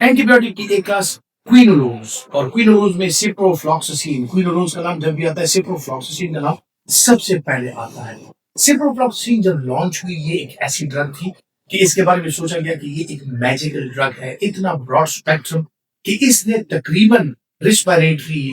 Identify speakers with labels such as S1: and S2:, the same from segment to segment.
S1: Anti biotic की एक class क्विनोलोन्स, और क्विनोलोन्स में सिप्रोफ्लॉक्सासिन, क्विनोलोन्स का नाम जब भी आता है सिप्रोफ्लॉक्सासिन का नाम सबसे पहले आता है। सिप्रोफ्लॉक्सासिन जब लॉन्च हुई, ये एक ऐसी ड्रग थी कि इसके बारे में सोचा गया कि ये एक मैजिकल ड्रग है, इतना ब्रॉड स्पेक्ट्रम कि इसने तकरीबन रिस्पिरेटरी,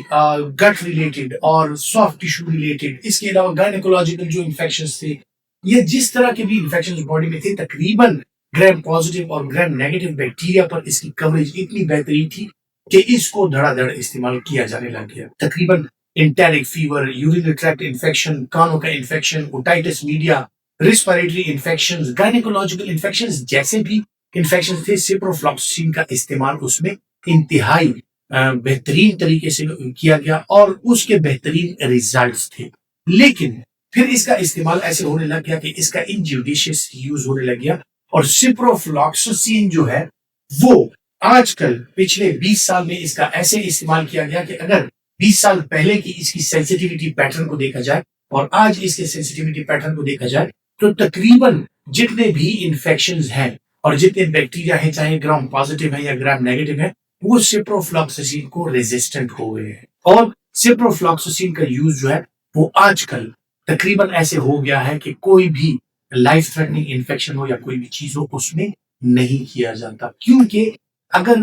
S1: गट रिलेटेड और सॉफ्ट टिश्यू रिलेटेड, इसके अलावा गायनेकोलॉजिकल जो इन्फेक्शंस थे, ये जिस तरह के भी इन्फेक्शंस बॉडी में थे, तकरीबन ग्राम पॉजिटिव और ग्राम नेगेटिव बैक्टीरिया पर इसकी कवरेज इतनी बेहतरीन थी कि इसको धड़ाधड़ इस्तेमाल किया जाने लग गया। तकरीबन enteric fever, urinary tract infection, कानों का infection, otitis media, respiratory infections, gynaecological infections जैसे भी इन्फेक्शंस थे, सिप्रोफ्लॉक्सासिन का इस्तेमाल उसमें इंतहाई बेहतरीन तरीके से किया गया और उसके बेहतरीन रिजल्ट्स थे। लेकिन फिर इसका इस्तेमाल ऐसे होने लग गया कि इसका इनज्यूडिशियस यूज होने लग गया, और सिप्रोफ्लॉक्सासिन जो है वो आजकल पिछले 20 साल में इसका ऐसे इस्तेमाल किया गया कि अगर 20 साल पहले की इसकी सेंसिटिविटी पैटर्न को देखा जाए और आज इसके सेंसिटिविटी पैटर्न को देखा जाए, तो तकरीबन जितने भी इन्फेक्शंस हैं और जितने बैक्टीरिया हैं, चाहे ग्राम पॉजिटिव है या ग्राम नेगेटिव है, वो सिप्रोफ्लॉक्सासिन को रेजिस्टेंट हो गए हैं। और सिप्रोफ्लॉक्सासिन का यूज जो है वो आजकल तकरीबन ऐसे हो गया है कि कोई भी लाइफ थ्रेटनिंग इन्फेक्शन हो या कोई भी चीज हो, उसमें नहीं किया जाता। क्योंकि अगर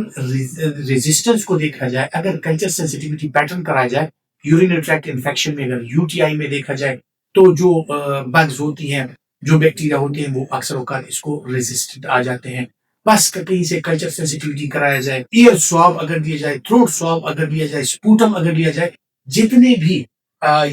S1: रेजिस्टेंस को देखा जाए, अगर कल्चर सेंसिटिविटी पैटर्न कराया जाए, यूरिनरी ट्रैक्ट इन्फेक्शन में, अगर यूटीआई में देखा जाए, तो जो बग्स होती हैं, जो बैक्टीरिया होते हैं, वो अक्सर औकात इसको रेजिस्टेंट आ जाते हैं। बस कहीं से कल्चर सेंसिटिविटी कराया जाए, ईयर स्वाब अगर दिया जाए, थ्रोट स्वाब अगर दिया जाए, स्पूटम अगर दिया जाए, जितने भी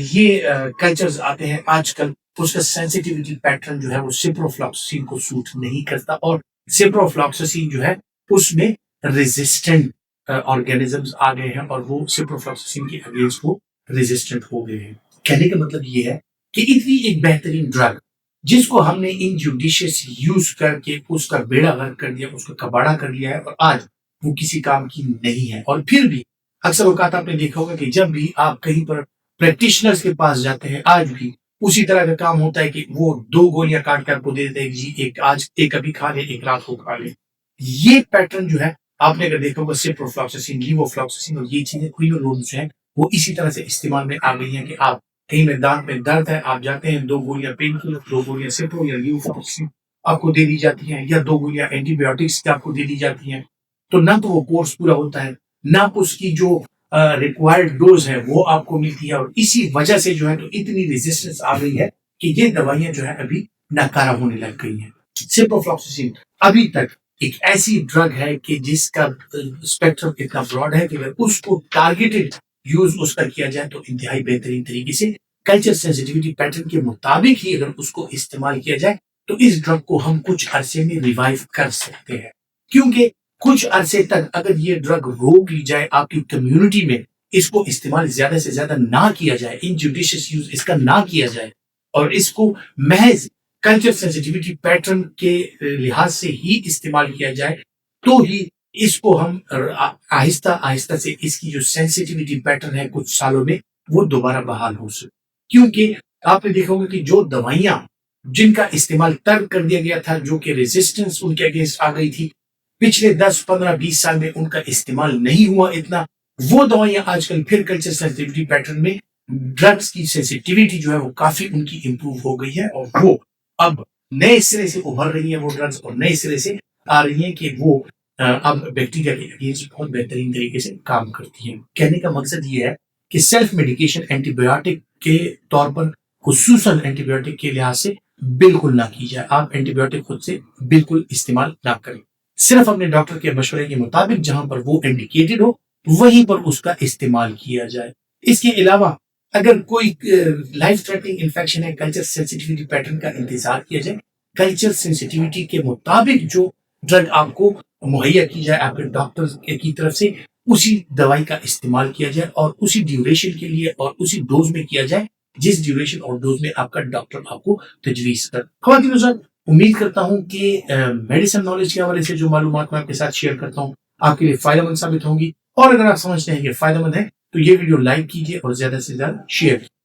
S1: ये कल्चर्स आते हैं आजकल, उसका सेंसिटिविटी पैटर्न जो है वो सिप्रोफ्लॉक्सासिन को सूट नहीं करता, और सिप्रोफ्लॉक्सासिन जो है उसमें रेजिस्टेंट ऑर्गेनिजम्स आ गए हैं और वो सिप्रोफ्लॉक्सासिन के अगेंस्ट वो रेजिस्टेंट हो गए हैं। कहने का मतलब ये है कि इतनी एक बेहतरीन ड्रग जिसको हमने इनज्यूडिशियस यूज करके उसका बेड़ा गर्क कर दिया, उसका कबाड़ा कर लिया है, और आज वो किसी काम की नहीं है। और फिर भी अक्सर औकात आपने देखा होगा कि जब भी आप कहीं पर प्रैक्टिशनर्स के पास जाते हैं, आज भी उसी तरह का काम होता है कि वो 2 गोलियां काट कर आपको दे देते हैं, जी एक आज, एक अभी खा ले, एक रात को खा ले। ये पैटर्न जो है आपने अगर देखा होगा, सिप्रोफ्लॉक्सासिन, लीवोफ्लॉक्सासिन और ये चीजें क्विनोलोन्स जो है वो इसी तरह से इस्तेमाल में आ गई हैं कि आप कहीं में दांत में दर्द है, आप जाते हैं, 2 गोलियां पेन किलर, 2 गोलियां सिप्रो या लीवोफ्लॉक्सासिन आपको दे दी जाती हैं, या 2 गोलियां एंटीबायोटिक्स की आपको दे दी जाती हैं। तो ना तो वो कोर्स पूरा होता है, ना उसकी जो रिक्वायर्ड डोज है वो आपको मिलती है, और इसी वजह से जो है तो इतनी रेजिस्टेंस आ गई है कि ये दवाइयां जो है अभी नाकारा होने लग गई हैं। सिप्रोफ्लॉक्सासिन अभी तक एक ऐसी ड्रग है कि जिसका स्पेक्ट्रम इतना ब्रॉड है कि अगर उसको टारगेटेड यूज उसका किया जाए तो इंतहाई बेहतरीन तरीके से कल्चर सेंसिटिविटी पैटर्न के मुताबिक ही अगर उसको इस्तेमाल किया जाए तो इस ड्रग को हम कुछ अरसे में रिवाइव कर सकते हैं। क्योंकि कुछ अरसे तक अगर ये ड्रग रोक ली जाए आपकी कम्युनिटी में, इसको इस्तेमाल ज्यादा से ज्यादा ना किया जाए, इनज्यूडिशियस यूज इसका ना किया जाए, और इसको महज कल्चर सेंसिटिविटी पैटर्न के लिहाज से ही इस्तेमाल किया जाए, तो ही इसको हम आहिस्ता आहिस्ता से इसकी जो सेंसिटिविटी पैटर्न है कुछ सालों में वो दोबारा बहाल हो सके। क्योंकि आपने देखा होगा कि जो दवाइयां जिनका इस्तेमाल तर्क कर दिया गया था, जो कि रेजिस्टेंस उनके अगेंस्ट आ गई थी, पिछले 10, 15, 20 साल में उनका इस्तेमाल नहीं हुआ इतना, वो दवाइयां आजकल फिर कल्चर सेंसिटिविटी पैटर्न में ड्रग्स की सेंसिटिविटी जो है वो काफी उनकी इंप्रूव हो गई है, और वो अब नए सिरे से उभर रही है वो ड्रग्स, और नए सिरे से आ रही है कि वो अब बैक्टीरिया के अगेंस्ट बहुत बेहतरीन तरीके से काम करती है। कहने का मकसद ये है कि सेल्फ मेडिकेशन एंटीबायोटिक के तौर पर, खुसूसन एंटीबायोटिक के लिहाज से बिल्कुल ना की जाए। आप एंटीबायोटिक खुद से बिल्कुल इस्तेमाल ना करें, सिर्फ अपने डॉक्टर के मशवरे के मुताबिक जहां पर वो इंडिकेटेड हो वहीं पर उसका इस्तेमाल किया जाए। इसके अलावा अगर कोई लाइफ थ्रेटनिंग इन्फेक्शन है, कल्चर सेंसिटिविटी पैटर्न का इंतजार किया जाए, कल्चर सेंसिटिविटी के मुताबिक जो ड्रग आपको मुहैया की जाए आपके डॉक्टर की तरफ से, उसी दवाई का इस्तेमाल किया जाए और उसी ड्यूरेशन के लिए और उसी डोज में किया जाए जिस ड्यूरेशन और डोज में आपका डॉक्टर आपको तजवीज कर। ख्वातीन हज़रात, उम्मीद करता हूं कि मेडिसिन नॉलेज के हवाले से जो मालूमात मैं आपके साथ शेयर करता हूं आपके लिए फायदेमंद साबित होंगी, और अगर आप समझते हैं कि फायदेमंद है तो ये वीडियो लाइक कीजिए और ज्यादा से ज्यादा शेयर कीजिए।